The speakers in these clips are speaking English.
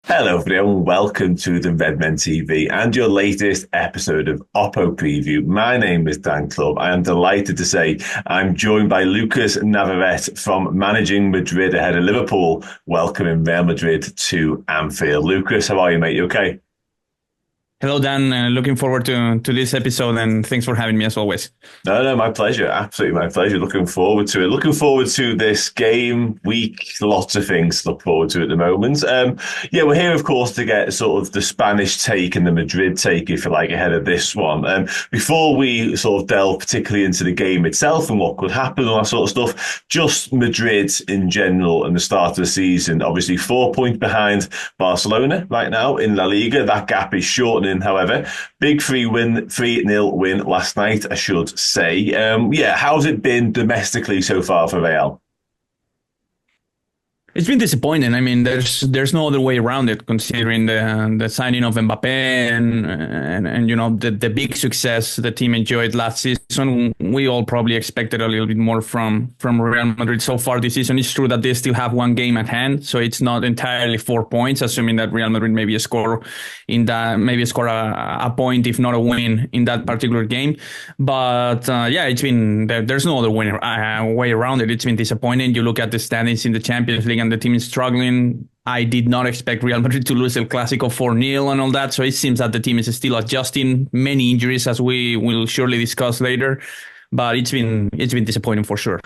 Hello, everyone. Welcome to the Redmen TV and your latest episode of Oppo Preview. My name is Dan Club. I am delighted to say I'm joined by Lucas Navarette from Managing Madrid ahead of Liverpool, welcoming Real Madrid to Anfield. Lucas, how are you, mate? You okay? Hello, Dan. Looking forward to this episode, and thanks for having me as always. No, my pleasure. Absolutely my pleasure. Looking forward to it. Looking forward to this game week. Lots of things to look forward to at the moment. Yeah, we're here, of course, to get sort of the Spanish take and the Madrid take, if you like, ahead of this one. Before we sort of delve particularly into the game itself and what could happen and all that sort of stuff, just Madrid in general and the start of the season. Obviously, 4 points behind Barcelona right now in La Liga. That gap is shortening, however. Big 3-0 win last night, I should say. Yeah, how's it been domestically so far for Real? It's been disappointing. I mean, there's no other way around it, considering the signing of Mbappe and the big success the team enjoyed last season. We all probably expected a little bit more from Real Madrid so far this season. It's true that they still have one game at hand, so it's not entirely 4 points. Assuming that Real Madrid maybe score a point, if not a win, in that particular game. But yeah, it's been there's no other way around it. It's been disappointing. You look at the standings in the Champions League and the team is struggling. I did not expect Real Madrid to lose El Clásico 4-0 and all that. So it seems that the team is still adjusting. Many injuries, as we will surely discuss later. But it's been disappointing for sure.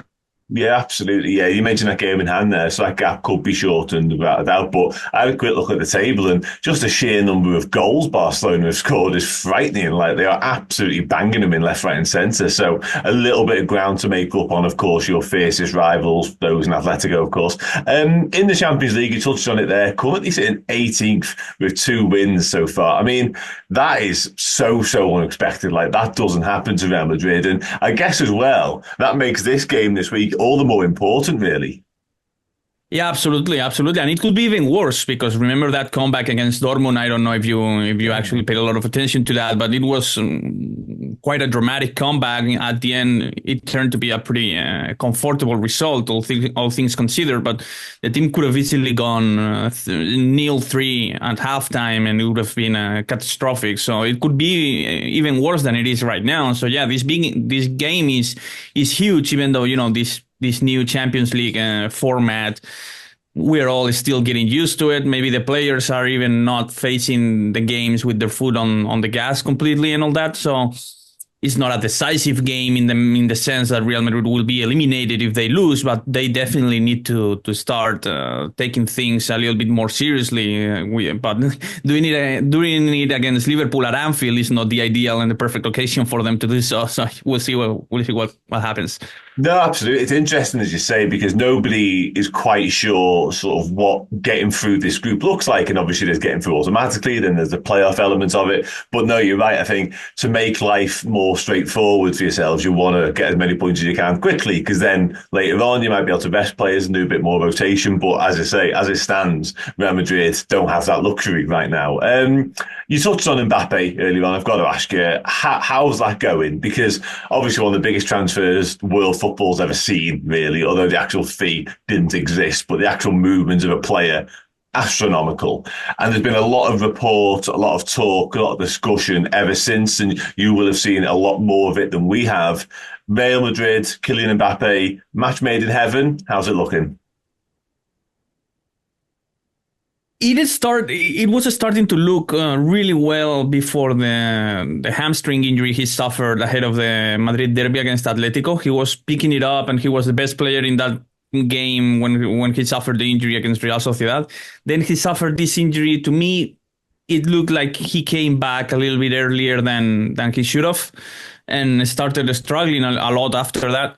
Yeah, absolutely. Yeah, you mentioned that game in hand there, so that gap could be shortened without a doubt. But I had a quick look at the table, and just the sheer number of goals Barcelona have scored is frightening. Like, they are absolutely banging them in left, right, and centre. So a little bit of ground to make up on, of course, your fiercest rivals, those in Atletico, of course. In the Champions League, you touched on it there. Currently sitting 18th with 2 wins so far. I mean, that is so unexpected. Like, that doesn't happen to Real Madrid, and I guess as well that makes this game this week all the more important, really. Yeah, absolutely, absolutely, and it could be even worse because remember that comeback against Dortmund. I don't know if you actually paid a lot of attention to that, but it was quite a dramatic comeback. At the end, it turned to be a pretty comfortable result, all things considered. But the team could have easily gone 0-3 at halftime, and it would have been catastrophic. So it could be even worse than it is right now. So yeah, this game is huge, even though this new Champions League format. We're all still getting used to it. Maybe the players are even not facing the games with their foot on the gas completely and all that. So it's not a decisive game in the sense that Real Madrid will be eliminated if they lose, but they definitely need to start taking things a little bit more seriously. But doing it against Liverpool at Anfield is not the ideal and the perfect occasion for them to do so. So we'll see what happens. No, absolutely. It's interesting, as you say, because nobody is quite sure sort of what getting through this group looks like. And obviously there's getting through automatically, then there's the playoff element of it. But no, you're right. I think to make life more straightforward for yourselves, you want to get as many points as you can quickly, because then later on you might be able to rest players and do a bit more rotation. But as I say, as it stands, Real Madrid don't have that luxury right now. You touched on Mbappe earlier on. I've got to ask you, how's that going? Because obviously one of the biggest transfers world football's ever seen, really, although the actual fee didn't exist, but the actual movement of a player, astronomical. And there's been a lot of report, a lot of talk, a lot of discussion ever since, and you will have seen a lot more of it than we have. Real Madrid, Kylian Mbappe, match made in heaven. How's it looking? It was starting to look really well before the hamstring injury he suffered ahead of the Madrid derby against Atletico. He was picking it up, and he was the best player in that game when he suffered the injury against Real Sociedad. Then he suffered this injury. To me, it looked like he came back a little bit earlier than he should have, and started struggling a lot after that.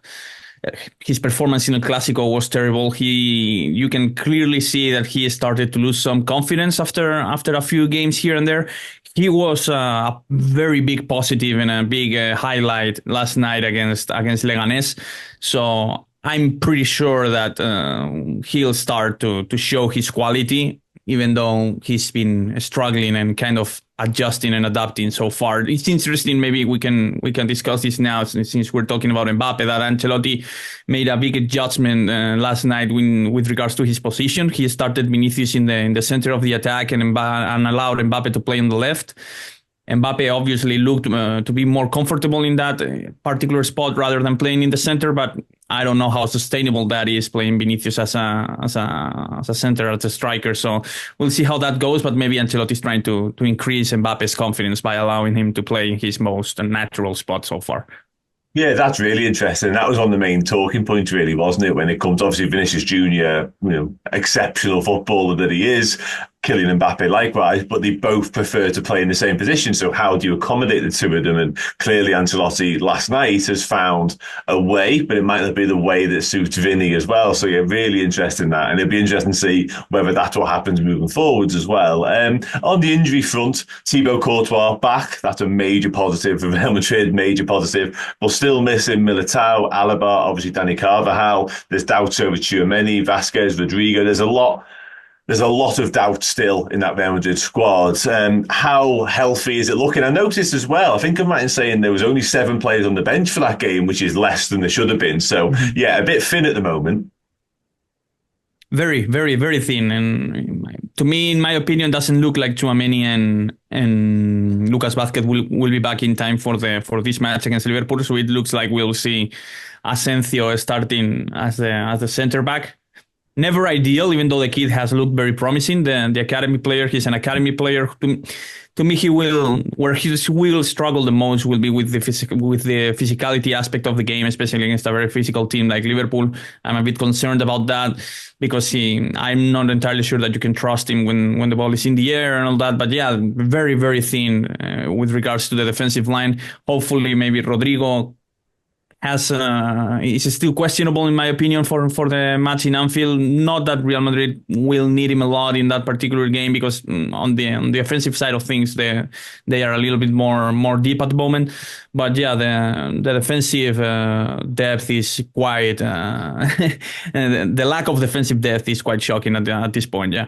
His performance in El Clásico was terrible. You can clearly see that he started to lose some confidence after a few games here and there. He was a very big positive and a big highlight last night against Leganés. So I'm pretty sure that he'll start to show his quality, even though he's been struggling and kind of adjusting and adapting so far. It's interesting. Maybe we can discuss this now since we're talking about Mbappe. That Ancelotti made a big adjustment last night with regards to his position. He started Vinicius in the center of the attack and allowed Mbappe to play on the left. Mbappe obviously looked to be more comfortable in that particular spot rather than playing in the center, but I don't know how sustainable that is, playing Vinicius as a center, as a striker. So we'll see how that goes, but maybe Ancelotti is trying to increase Mbappe's confidence by allowing him to play in his most natural spot so far. Yeah, that's really interesting. That was on the main talking point, really, wasn't it? When it comes, obviously, Vinicius Junior, exceptional footballer that he is, Kylian Mbappe likewise, but they both prefer to play in the same position. So how do you accommodate the two of them? And clearly Ancelotti last night has found a way, but it might not be the way that suits Vinny as well. So yeah, really interesting in that. And it'll be interesting to see whether that's what happens moving forwards as well. On the injury front, Thibaut Courtois back. That's a major positive for Real Madrid, major positive. We'll still missing Militao, Alaba, obviously Dani Carvajal. There's doubts over Tchouaméni, Vasquez, Rodrigo. There's a lot of doubt still in that Real Madrid squad. How healthy is it looking? I noticed as well, I think I'm right in saying there was only 7 players on the bench for that game, which is less than there should have been. So, yeah, a bit thin at the moment. Very, very, very thin. And to me, in my opinion, doesn't look like Tchouaméni and Lucas Vázquez will be back in time for this match against Liverpool. So it looks like we'll see Asensio starting as the center back. Never ideal, even though the kid has looked very promising. The academy player, he's an academy player. To me, where he will struggle the most will be with the physicality aspect of the game, especially against a very physical team like Liverpool. I'm a bit concerned about that because I'm not entirely sure that you can trust him when the ball is in the air and all that. But yeah, very, very thin with regards to the defensive line. Hopefully, maybe Rodrigo is still questionable in my opinion for the match in Anfield. Not that Real Madrid will need him a lot in that particular game because on the offensive side of things they are a little bit more deep at the moment. But yeah, the defensive depth is quite the lack of defensive depth is quite shocking at this point. Yeah.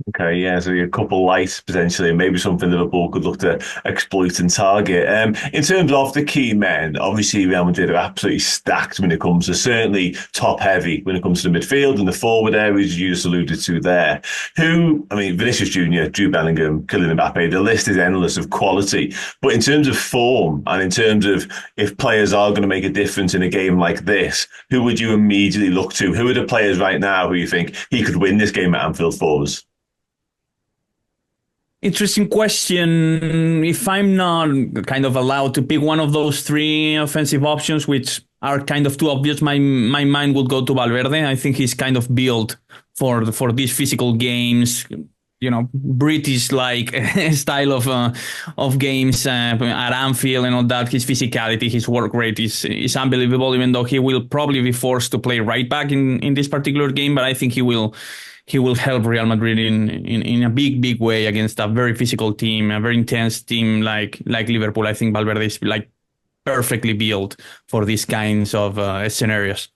Okay, yeah, so a couple lights potentially, maybe something Liverpool could look to exploit and target. In terms of the key men, obviously Real Madrid are absolutely stacked when it comes to certainly top heavy when it comes to the midfield and the forward areas you just alluded to there. Vinicius Junior, Jude Bellingham, Kylian Mbappe, the list is endless of quality. But in terms of form and in terms of if players are going to make a difference in a game like this, who would you immediately look to? Who are the players right now who you think he could win this game at Anfield for us? Interesting question. If I'm not kind of allowed to pick one of those 3 offensive options, which are kind of too obvious, my mind would go to Valverde. I think he's kind of built for these physical games, British-like style of games at Anfield and all that. His physicality, his work rate is unbelievable, even though he will probably be forced to play right back in this particular game. But I think he will help Real Madrid in a big way against a very physical team, a very intense team like Liverpool. I think Valverde is like perfectly built for these kinds of scenarios.